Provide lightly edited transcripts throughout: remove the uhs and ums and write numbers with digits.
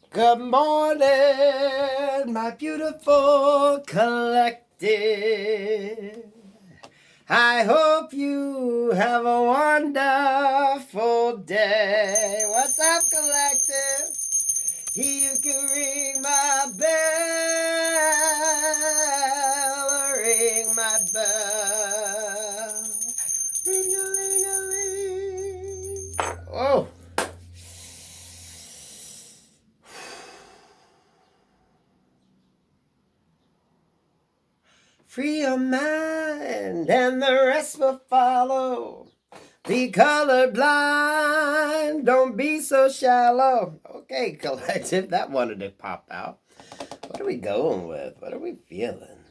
Good morning, my beautiful collective. I hope you have a wonderful day. What's up, collective? You can ring my bell, ring my bell. Ring-a-ling-a-ling. Oh. Free your mind and the rest will follow. Be colorblind, don't be so shallow. Okay, collective, that wanted to pop out. What are we going with? What are we feeling?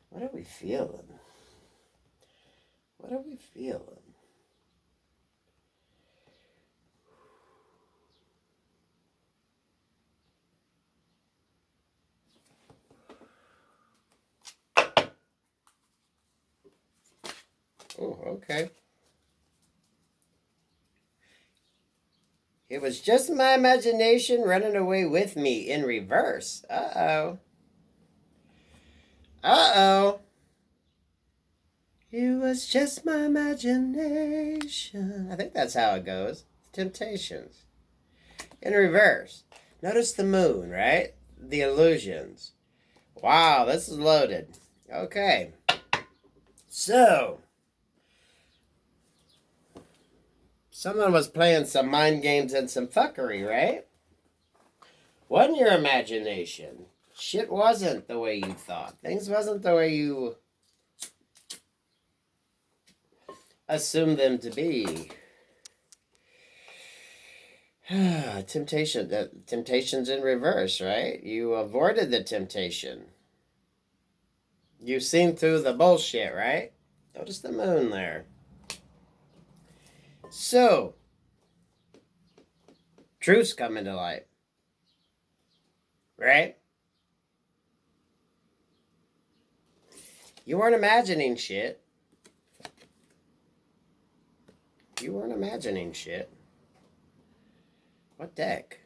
What are we feeling? What are we feeling? Oh, okay. It was just my imagination running away with me in reverse. Uh-oh. Uh-oh. It was just my imagination. I think that's how it goes. Temptations. In reverse. Notice the moon, right? The illusions. Wow, this is loaded. Okay. So, someone was playing some mind games and some fuckery, right? Wasn't your imagination. Shit wasn't the way you thought. Things wasn't the way you assumed them to be. Temptation's in reverse, right? You avoided the temptation. You've seen through the bullshit, right? Notice the moon there. So, truth's coming to light. Right? You weren't imagining shit. You weren't imagining shit. What deck?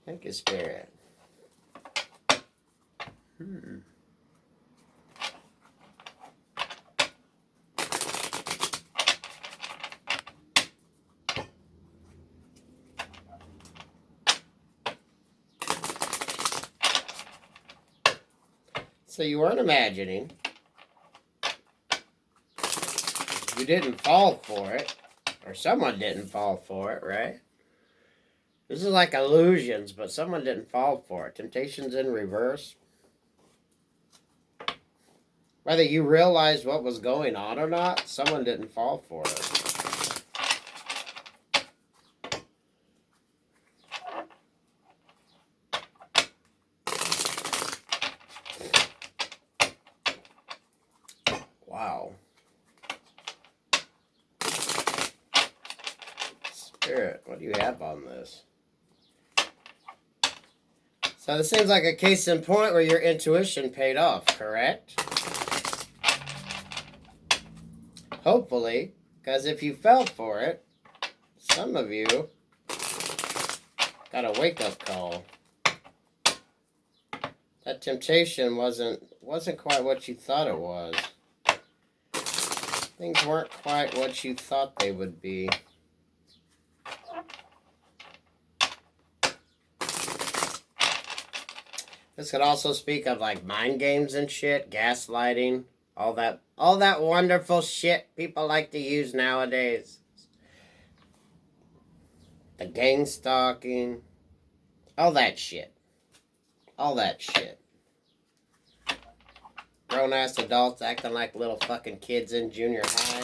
Thank you, Spirit. So you weren't imagining. You didn't fall for it. Or someone didn't fall for it, right? This is like illusions, but someone didn't fall for it. Temptation's in reverse. Whether you realized what was going on or not, someone didn't fall for it. Wow. Spirit, what do you have on this? So this seems like a case in point where your intuition paid off, correct? Hopefully, because if you fell for it, some of you got a wake-up call. That temptation wasn't quite what you thought it was. Things weren't quite what you thought they would be. This could also speak of like mind games and shit, gaslighting, all that wonderful shit people like to use nowadays. The gang stalking, all that shit. All that shit. Grown-ass adults acting like little fucking kids in junior high.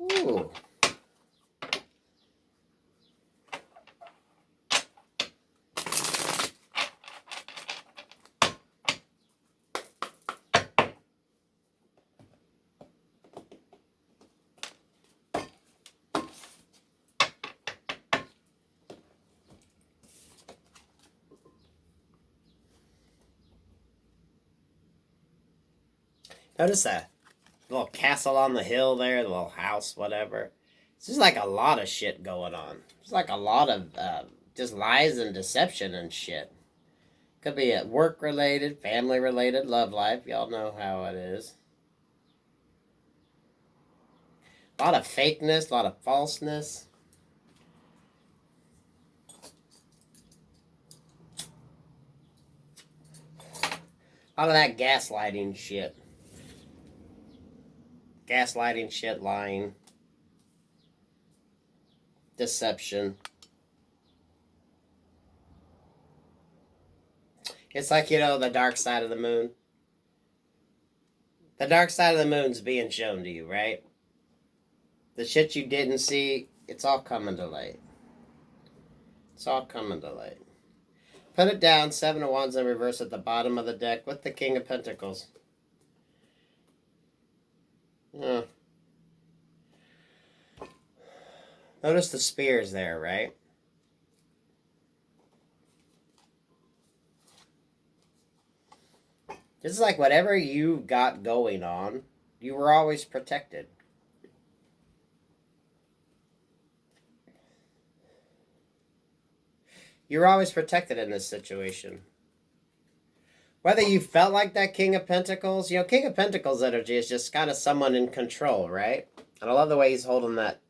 Ooh. Notice that. little castle on the hill there, the little house, whatever. It's just like a lot of shit going on. It's like a lot of just lies and deception and shit. Could be work related, family related, love life. Y'all know how it is. A lot of fakeness, a lot of falseness. A lot of that gaslighting shit. Gaslighting shit, lying. Deception. It's like, the dark side of the moon. The dark side of the moon's being shown to you, right? The shit you didn't see, it's all coming to light. It's all coming to light. Put it down, 7 of Wands in reverse at the bottom of the deck with the King of Pentacles. Yeah. Notice the spears there, right? This is like whatever you got going on, you were always protected. You were always protected in this situation. Whether you felt like that King of Pentacles, King of Pentacles energy is just kind of someone in control, right? And I love the way he's holding that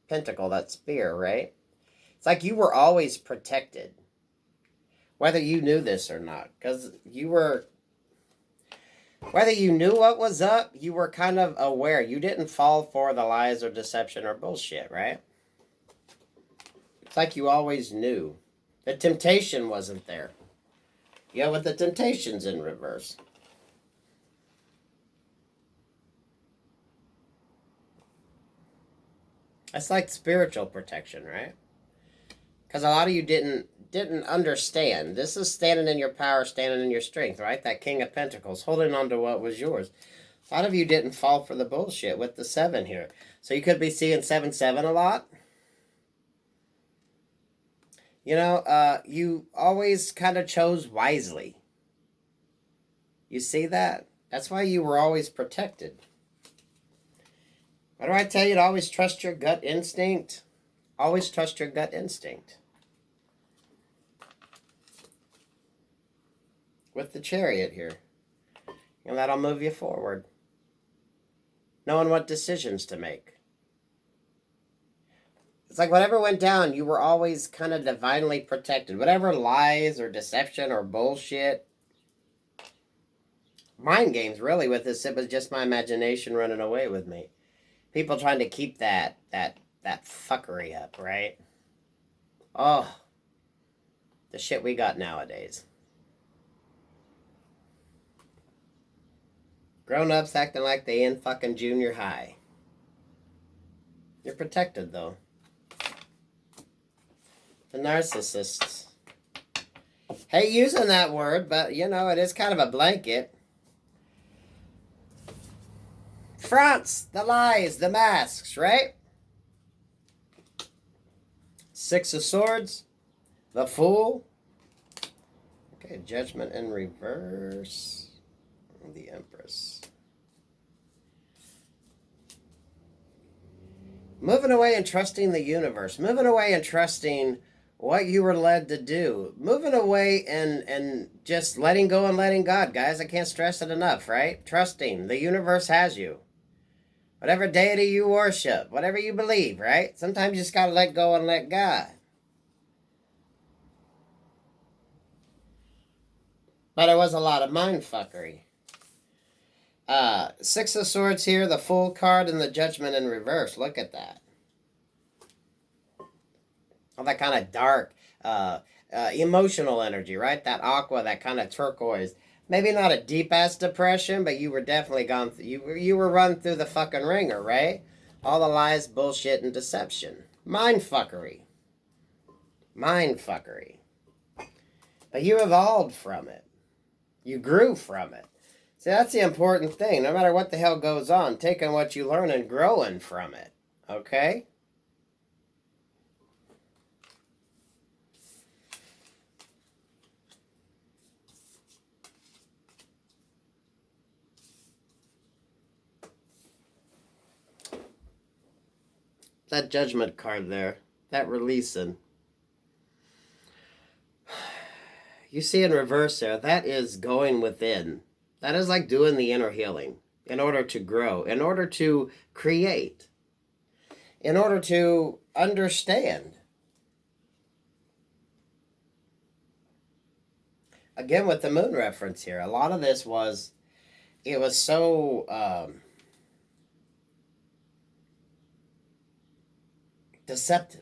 pentacle, that spear, right? It's like you were always protected. Whether you knew this or not. Because whether you knew what was up, you were kind of aware. You didn't fall for the lies or deception or bullshit, right? It's like you always knew. The temptation wasn't there. With the temptations in reverse. That's like spiritual protection, right? Because a lot of you didn't understand. This is standing in your power, standing in your strength, right? That King of Pentacles, holding on to what was yours. A lot of you didn't fall for the bullshit with the 7 here. So you could be seeing 7-7 a lot. You always kind of chose wisely. You see that? That's why you were always protected. Why do I tell you to always trust your gut instinct? Always trust your gut instinct. With the Chariot here. And that'll move you forward. Knowing what decisions to make. It's like whatever went down, you were always kind of divinely protected. Whatever lies or deception or bullshit. Mind games, really, with this. It was just my imagination running away with me. People trying to keep that fuckery up, right? Oh, the shit we got nowadays. Grown-ups acting like they in fucking junior high. You're protected, though. The narcissists. Hate using that word, but, it is kind of a blanket. Fronts, the lies, the masks, right? 6 of Swords, the Fool. Okay, Judgment in reverse. The Empress. Moving away and trusting the universe. Moving away and trusting what you were led to do. Moving away and just letting go and letting God, guys. I can't stress it enough, right? Trusting. The universe has you. Whatever deity you worship, whatever you believe, right? Sometimes you just got to let go and let God. But it was a lot of mind fuckery. 6 of Swords here, the Fool card, and the Judgment in reverse. Look at that. All that kind of dark, emotional energy, right? That aqua, that kind of turquoise. Maybe not a deep-ass depression, but you were definitely gone through, you were run through the fucking ringer, right? All the lies, bullshit, and deception. Mind fuckery. Mind fuckery. But you evolved from it. You grew from it. See, that's the important thing. No matter what the hell goes on, taking what you learn and growing from it. Okay? That judgment card there. That releasing. You see in reverse there, that is going within. That is like doing the inner healing in order to grow, in order to create, in order to understand. Again, with the moon reference here, a lot of this was, it was so deceptive.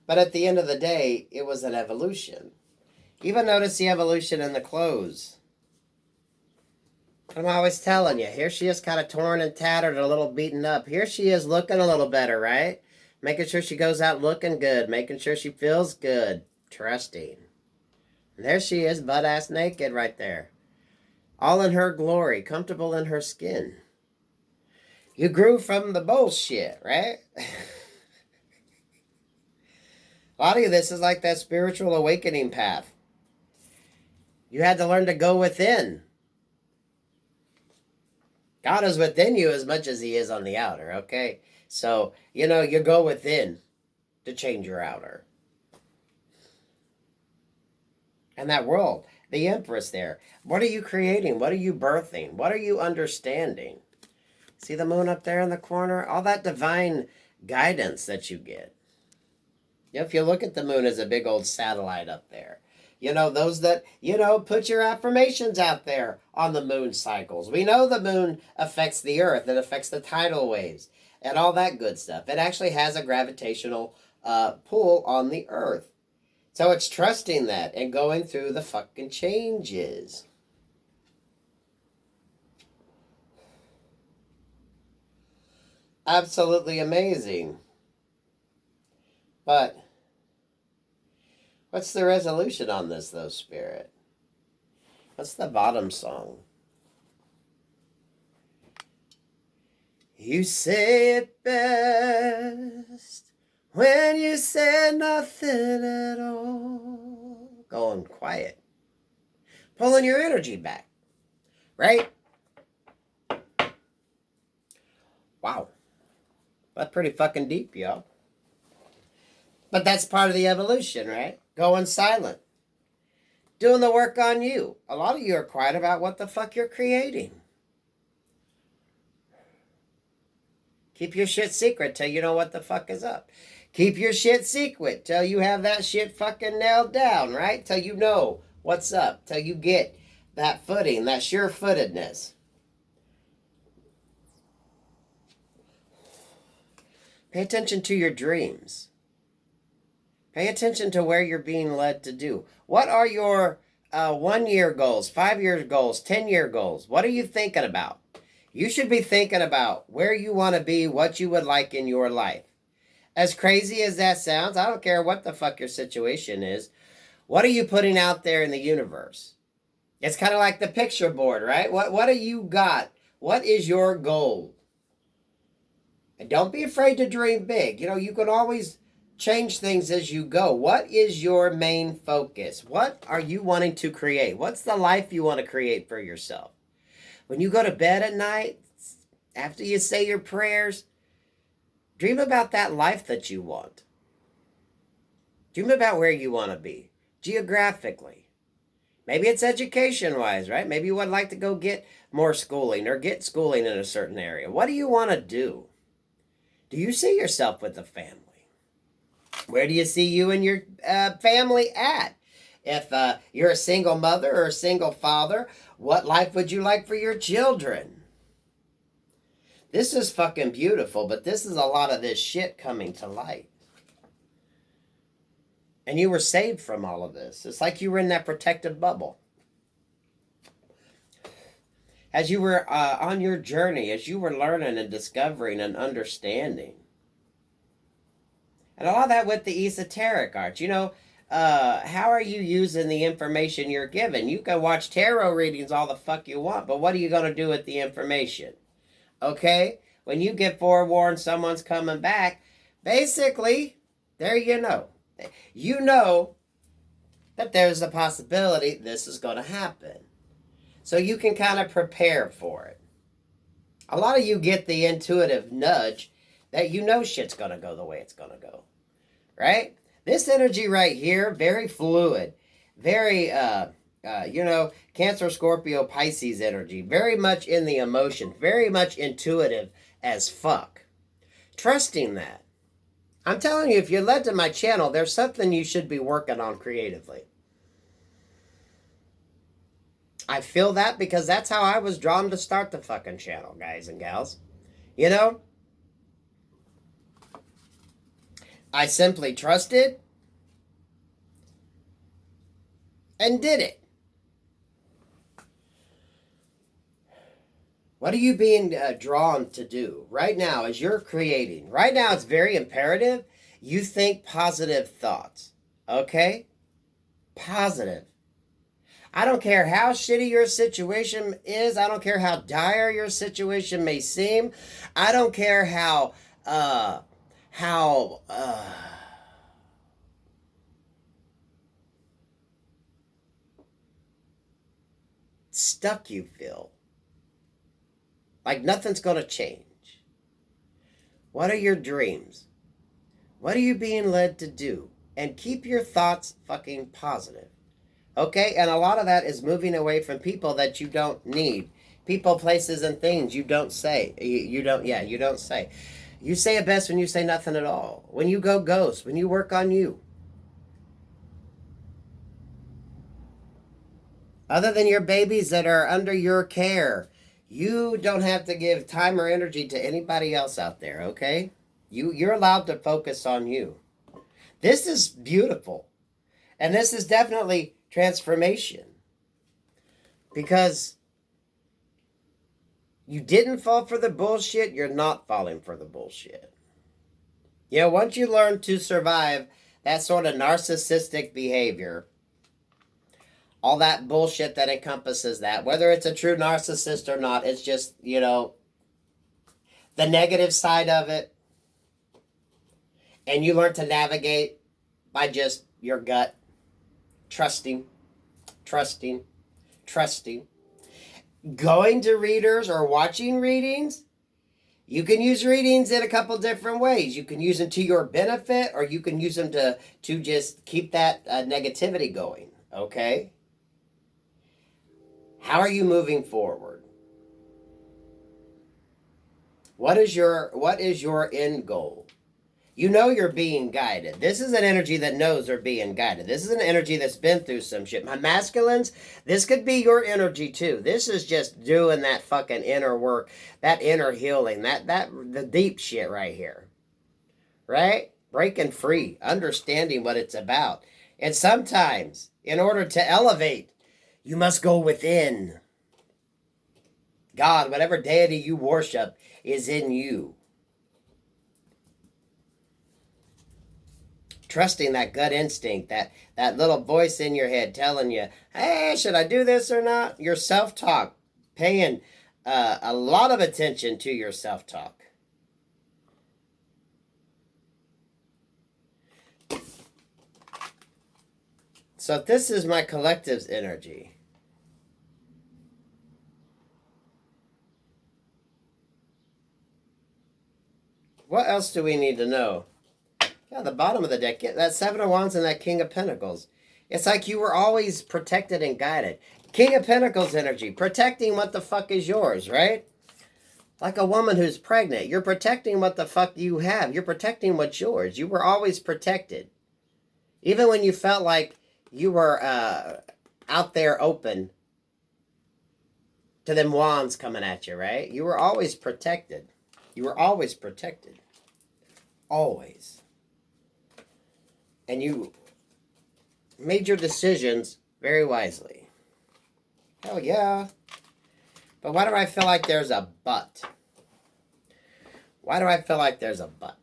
But at the end of the day, it was an evolution. Even notice the evolution in the clothes. I'm always telling you, here she is kind of torn and tattered, a little beaten up. Here she is looking a little better, right? Making sure she goes out looking good, making sure she feels good, trusting. And there she is, butt-ass naked right there. All in her glory, comfortable in her skin. You grew from the bullshit, right? A lot of this is like that spiritual awakening path. You had to learn to go within. God is within you as much as he is on the outer, okay? So, you go within to change your outer. And that world, the Empress there, what are you creating? What are you birthing? What are you understanding? See the moon up there in the corner? All that divine guidance that you get. If you look at the moon as a big old satellite up there, those that, put your affirmations out there on the moon cycles. We know the moon affects the earth. It affects the tidal waves and all that good stuff. It actually has a gravitational pull on the earth. So it's trusting that and going through the fucking changes. Absolutely amazing. But what's the resolution on this, though, Spirit? What's the bottom song? You say it best when you say nothing at all. Going quiet. Pulling your energy back. Right? Wow. That's pretty fucking deep, y'all. But that's part of the evolution, right? Going silent. Doing the work on you. A lot of you are quiet about what the fuck you're creating. Keep your shit secret till you know what the fuck is up. Keep your shit secret till you have that shit fucking nailed down, right? Till you know what's up. Till you get that footing, that sure-footedness. Pay attention to your dreams. Pay attention to where you're being led to do. What are your 1-year goals, 5-year goals, 10-year goals? What are you thinking about? You should be thinking about where you want to be, what you would like in your life. As crazy as that sounds, I don't care what the fuck your situation is. What are you putting out there in the universe? It's kind of like the picture board, right? What do you got? What is your goal? And don't be afraid to dream big. You can always change things as you go. What is your main focus? What are you wanting to create? What's the life you want to create for yourself? When you go to bed at night, after you say your prayers, dream about that life that you want. Dream about where you want to be, geographically. Maybe it's education-wise, right? Maybe you would like to go get more schooling or get schooling in a certain area. What do you want to do? Do you see yourself with a family? Where do you see you and your family at? If you're a single mother or a single father, what life would you like for your children? This is fucking beautiful, but this is a lot of this shit coming to light. And you were saved from all of this. It's like you were in that protective bubble. As you were on your journey, as you were learning and discovering and understanding. And all that with the esoteric arts. How are you using the information you're given? You can watch tarot readings all the fuck you want, but what are you going to do with the information? Okay? When you get forewarned someone's coming back, basically, there you know. You know that there's a possibility this is going to happen. so you can kind of prepare for it. A lot of you get the intuitive nudge that you know shit's going to go the way it's going to go, right? This energy right here, very fluid, very, Cancer, Scorpio, Pisces energy, very much in the emotion, very much intuitive as fuck. Trusting that. I'm telling you, if you're led to my channel, there's something you should be working on creatively. I feel that because that's how I was drawn to start the fucking channel, guys and gals. You know? I simply trusted and did it. What are you being drawn to do right now as you're creating? Right now, it's very imperative you think positive thoughts, okay? Positive. I don't care how shitty your situation is. I don't care how dire your situation may seem. I don't care how stuck you feel. Like nothing's going to change. What are your dreams? What are you being led to do? And keep your thoughts fucking positive. Okay? And a lot of that is moving away from people that you don't need. People, places, and things you don't say. You don't say. You say it best when you say nothing at all. When you go ghost. When you work on you. Other than your babies that are under your care, you don't have to give time or energy to anybody else out there, okay? You're allowed to focus on you. This is beautiful. And this is definitely transformation. Because you didn't fall for the bullshit, you're not falling for the bullshit. You know, once you learn to survive that sort of narcissistic behavior, all that bullshit that encompasses that, whether it's a true narcissist or not, it's just, the negative side of it. And you learn to navigate by just your gut, trusting. Going to readers or watching readings, you can use readings in a couple different ways. You can use them to your benefit, or you can use them to just keep that negativity going, okay? How are you moving forward? What is your end goal? You know you're being guided. This is an energy that knows they're being guided. This is an energy that's been through some shit. My masculines, this could be your energy too. This is just doing that fucking inner work, that inner healing, the deep shit right here. Right? Breaking free, understanding what it's about. And sometimes, in order to elevate, you must go within. God, whatever deity you worship, is in you. Trusting that gut instinct, that little voice in your head telling you, hey, should I do this or not? Your self-talk, paying a lot of attention to your self-talk. So this is my collective's energy. What else do we need to know? Yeah, the bottom of the deck, that Seven of Wands and that King of Pentacles. It's like you were always protected and guided. King of Pentacles energy, protecting what the fuck is yours, right? Like a woman who's pregnant. You're protecting what the fuck you have. You're protecting what's yours. You were always protected. Even when you felt like you were out there open to them wands coming at you, right? You were always protected. You were always protected. Always. And you made your decisions very wisely. Hell yeah. But why do I feel like there's a but? Why do I feel like there's a but?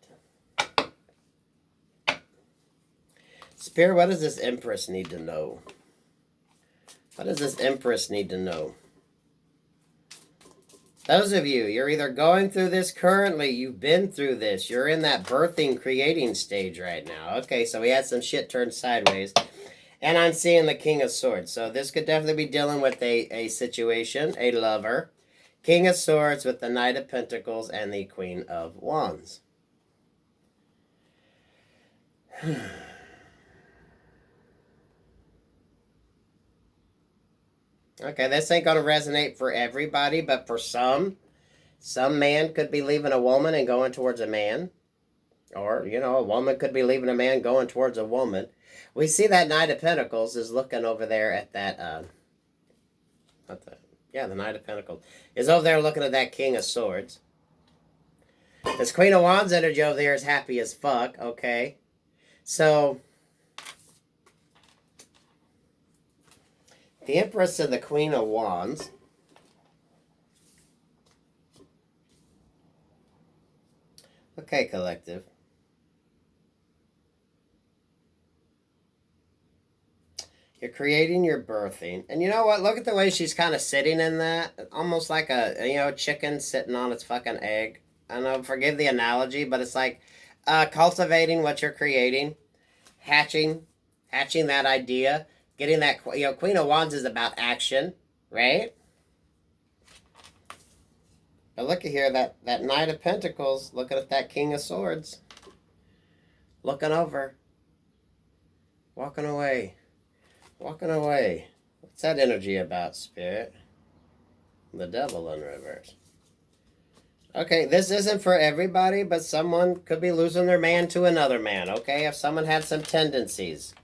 Spirit, what does this Empress need to know? What does this Empress need to know? Those of you, you're either going through this currently, you've been through this, you're in that birthing, creating stage right now. Okay, so we had some shit turned sideways. And I'm seeing the King of Swords. So this could definitely be dealing with a situation, a lover. King of Swords with the Knight of Pentacles and the Queen of Wands. Okay, this ain't going to resonate for everybody, but for some man could be leaving a woman and going towards a man. Or, a woman could be leaving a man going towards a woman. We see that Knight of Pentacles is looking over there at that, the Knight of Pentacles is over there looking at that King of Swords. This Queen of Wands energy over there is happy as fuck, okay? So, the Empress and the Queen of Wands. Okay, collective. You're creating, you're birthing. And you know what? Look at the way she's kind of sitting in that. Almost like a, chicken sitting on its fucking egg. I know, forgive the analogy, but it's like cultivating what you're creating. Hatching that idea. Getting that, Queen of Wands is about action, right? But look at here, that Knight of Pentacles, looking at that King of Swords. Looking over. Walking away. Walking away. What's that energy about, Spirit? The Devil in reverse. Okay, this isn't for everybody, but someone could be losing their man to another man, okay? If someone had some tendencies.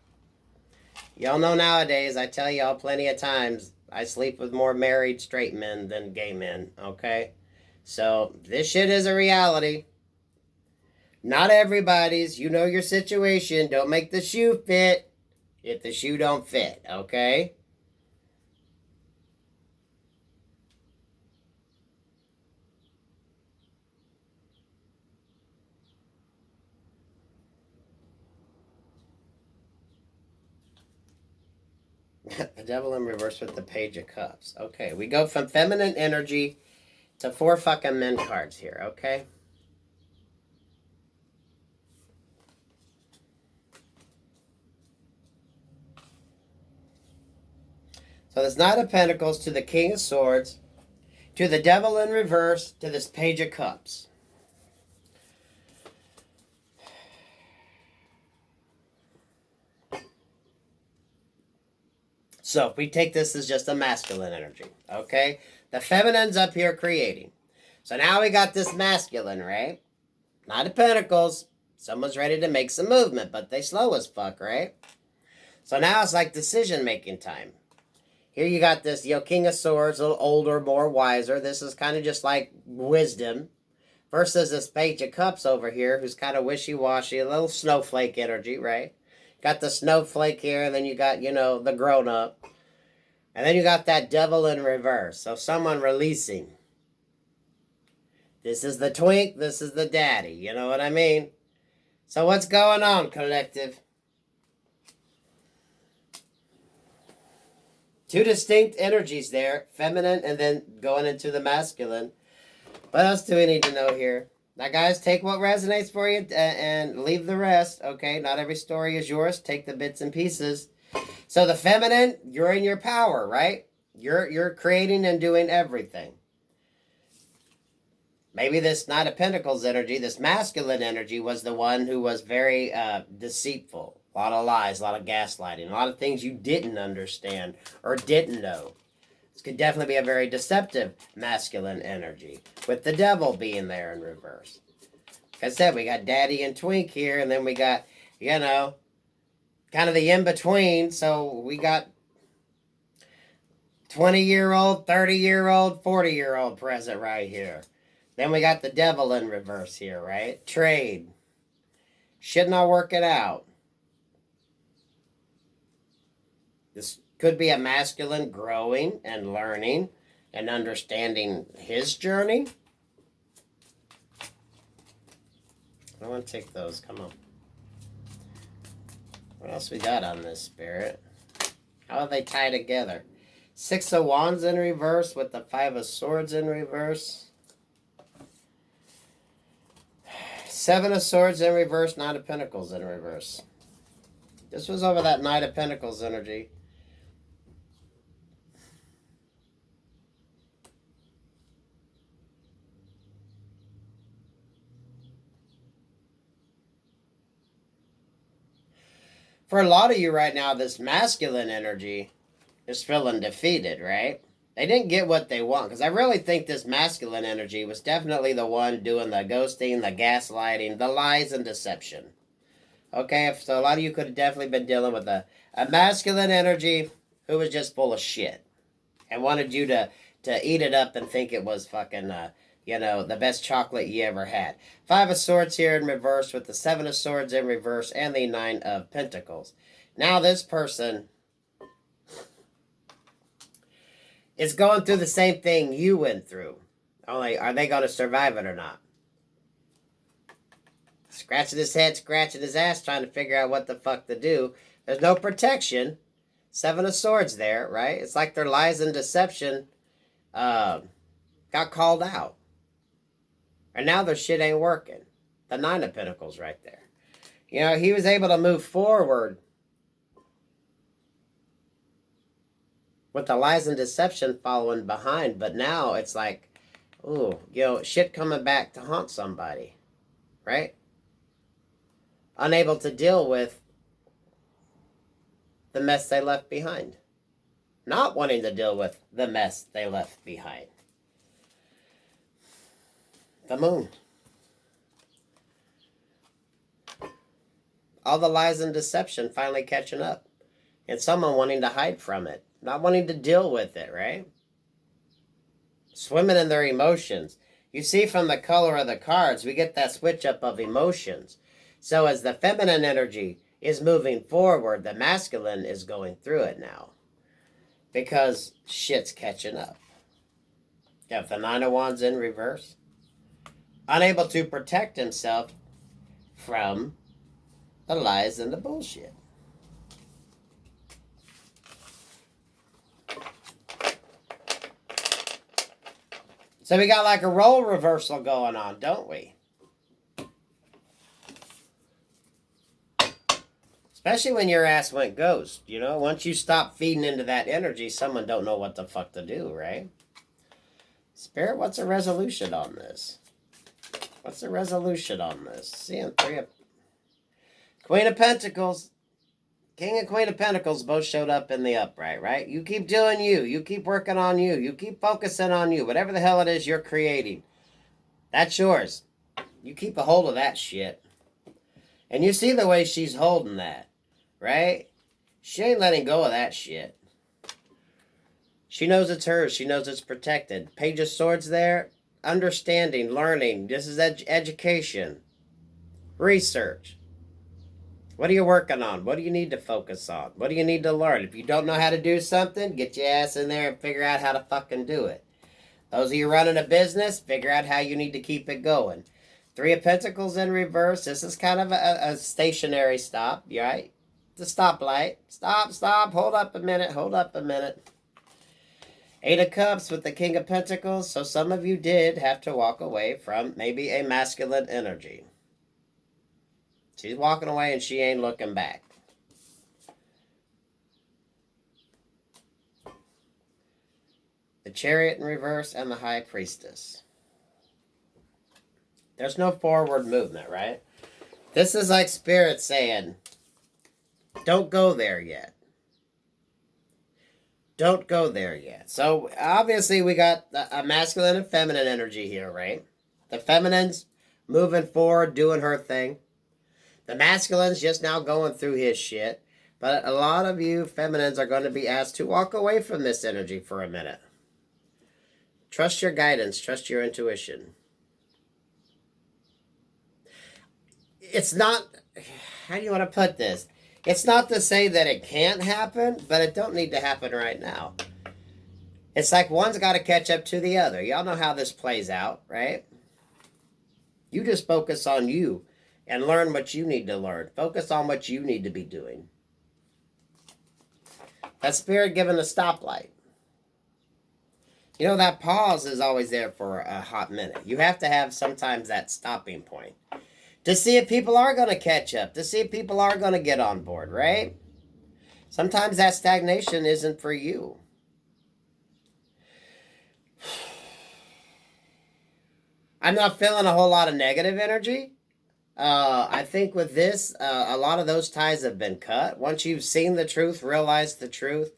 Y'all know nowadays, I tell y'all plenty of times, I sleep with more married straight men than gay men, okay? So, this shit is a reality. Not everybody's. You know your situation. Don't make the shoe fit if the shoe don't fit, okay? The Devil in reverse with the Page of Cups. Okay, we go from feminine energy to 4 fucking men cards here, okay? So there's Knight of Pentacles to the King of Swords, to the Devil in reverse, to this Page of Cups. So if we take this as just a masculine energy, okay? The feminine's up here creating. So now we got this masculine, right? Knight of Pentacles. Someone's ready to make some movement, but they slow as fuck, right? So now it's like decision-making time. Here you got this, King of Swords, a little older, more wiser. This is kind of just like wisdom. Versus this Page of Cups over here, who's kind of wishy-washy, a little snowflake energy, right? Got the snowflake here, and then you got, the grown-up. And then you got that Devil in reverse. So someone releasing. This is the twink, this is the daddy. You know what I mean? So what's going on, collective? 2 distinct energies there. Feminine and then going into the masculine. What else do we need to know here? Now, guys, take what resonates for you and leave the rest, okay? Not every story is yours. Take the bits and pieces. So the feminine, you're in your power, right? You're creating and doing everything. Maybe this Knight of Pentacles energy, this masculine energy, was the one who was very deceitful. A lot of lies, a lot of gaslighting, a lot of things you didn't understand or didn't know. This could definitely be a very deceptive masculine energy, with the Devil being there in reverse. Like I said, we got daddy and twink here, and then we got, kind of the in-between. So we got 20-year-old, 30-year-old, 40-year-old present right here. Then we got the Devil in reverse here, right? Trade. Should not work it out. This could be a masculine growing and learning and understanding his journey. I want to take those. Come on. What else we got on this, Spirit? How do they tie together? 6 of Wands in reverse with the 5 of Swords in reverse. 7 of Swords in reverse, Knight of Pentacles in reverse. This was over that Knight of Pentacles energy. For a lot of you right now, this masculine energy is feeling defeated, right? They didn't get what they want, because I really think this masculine energy was definitely the one doing the ghosting, the gaslighting, the lies and deception. Okay, so a lot of you could have definitely been dealing with a masculine energy who was just full of shit and wanted you to eat it up and think it was fucking, the best chocolate you ever had. 5 of Swords here in reverse with the 7 of Swords in reverse and the 9 of Pentacles. Now this person is going through the same thing you went through. Only, are they going to survive it or not? Scratching his head, scratching his ass, trying to figure out what the fuck to do. There's no protection. 7 of Swords there, right? It's like their lies and deception got called out. And now their shit ain't working. The 9 of Pentacles right there. You know, he was able to move forward with the lies and deception following behind. But now it's like, ooh, shit coming back to haunt somebody. Right? Unable to deal with the mess they left behind. Not wanting to deal with the mess they left behind. The Moon. All the lies and deception finally catching up. And someone wanting to hide from it. Not wanting to deal with it, right? Swimming in their emotions. You see from the color of the cards, we get that switch up of emotions. So as the feminine energy is moving forward, the masculine is going through it now. Because shit's catching up. You have the 9 of Wands in reverse. Unable to protect himself from the lies and the bullshit. So we got like a role reversal going on, don't we? Especially when your ass went ghost, once you stop feeding into that energy, someone don't know what the fuck to do, right? Spirit, what's a resolution on this? What's the resolution on this? Seeing 3 of... Queen of Pentacles. King and Queen of Pentacles both showed up in the upright, right? You keep doing you. You keep working on you. You keep focusing on you. Whatever the hell it is you're creating. That's yours. You keep a hold of that shit. And you see the way she's holding that, right? She ain't letting go of that shit. She knows it's hers. She knows it's protected. Page of Swords there. Understanding, learning. This is education. Research. What are you working on? What do you need to focus on? What do you need to learn? If you don't know how to do something, get your ass in there and figure out how to fucking do it. Those of you running a business, figure out how you need to keep it going. 3 of Pentacles in reverse. This is kind of a stationary stop, right? The stoplight. Stop. Hold up a minute. 8 of Cups with the King of Pentacles. So some of you did have to walk away from maybe a masculine energy. She's walking away and she ain't looking back. The Chariot in reverse and the High Priestess. There's no forward movement, right? This is like Spirit saying, don't go there yet. Don't go there yet. So obviously we got a masculine and feminine energy here, right? The feminine's moving forward, doing her thing. The masculine's just now going through his shit. But a lot of you feminines are going to be asked to walk away from this energy for a minute. Trust your guidance. Trust your intuition. It's not... How do you want to put this? It's not to say that it can't happen, but it don't need to happen right now. It's like one's got to catch up to the other. Y'all know how this plays out, right? You just focus on you and learn what you need to learn. Focus on what you need to be doing. That Spirit given a stoplight. That pause is always there for a hot minute. You have to have sometimes that stopping point. To see if people are going to catch up, to see if people are going to get on board, right? Sometimes that stagnation isn't for you. I'm not feeling a whole lot of negative energy. I think with this, a lot of those ties have been cut. Once you've seen the truth, realized the truth,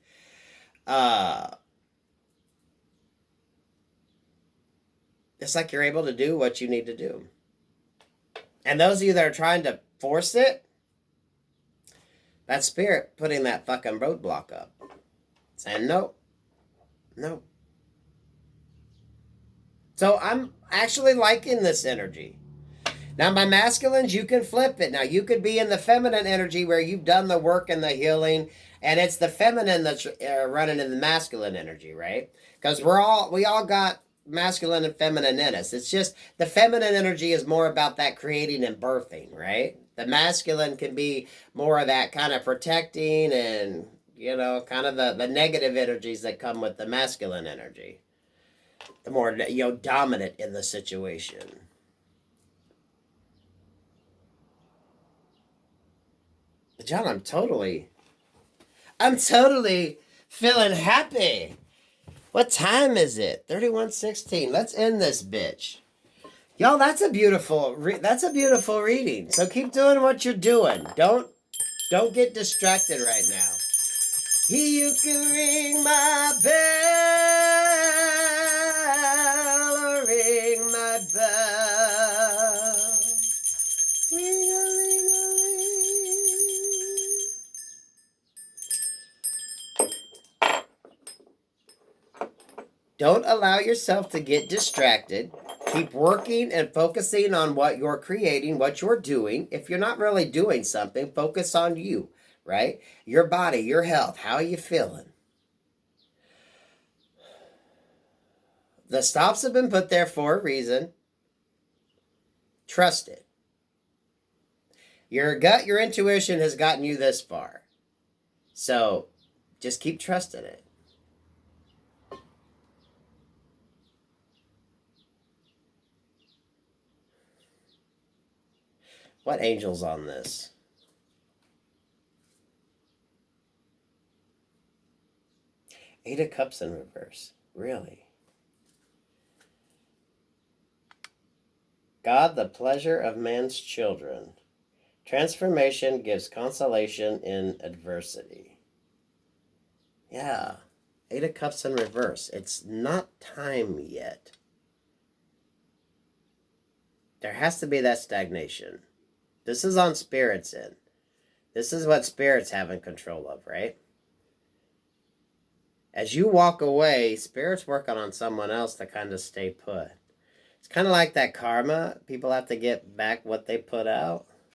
it's like you're able to do what you need to do. And those of you that are trying to force it, that's spirit putting that fucking roadblock up. Saying no. No. So I'm actually liking this energy. Now, my masculines, you can flip it. Now, you could be in the feminine energy where you've done the work and the healing, and it's the feminine that's running in the masculine energy, right? Because we all got masculine and feminine in us. It's just the feminine energy is more about that creating and birthing, right? The masculine can be more of that kind of protecting and, kind of the negative energies that come with the masculine energy. The more, dominant in the situation. John, I'm totally feeling happy. What time is it? 31:16. Let's end this bitch. Y'all, that's a beautiful reading. So keep doing what you're doing. Don't get distracted right now. You can ring my bell, ring my bell. Don't allow yourself to get distracted. Keep working and focusing on what you're creating, what you're doing. If you're not really doing something, focus on you, right? Your body, your health. How are you feeling? The stops have been put there for a reason. Trust it. Your gut, your intuition has gotten you this far. So just keep trusting it. What angel's on this? Eight of Cups in reverse. Really? God, the pleasure of man's children. Transformation gives consolation in adversity. Yeah. Eight of Cups in reverse. It's not time yet. There has to be that stagnation. This is on Spirit's end. This is what Spirit's having control of, right? As you walk away, Spirit's working on someone else to kind of stay put. It's kind of like that karma. People have to get back what they put out.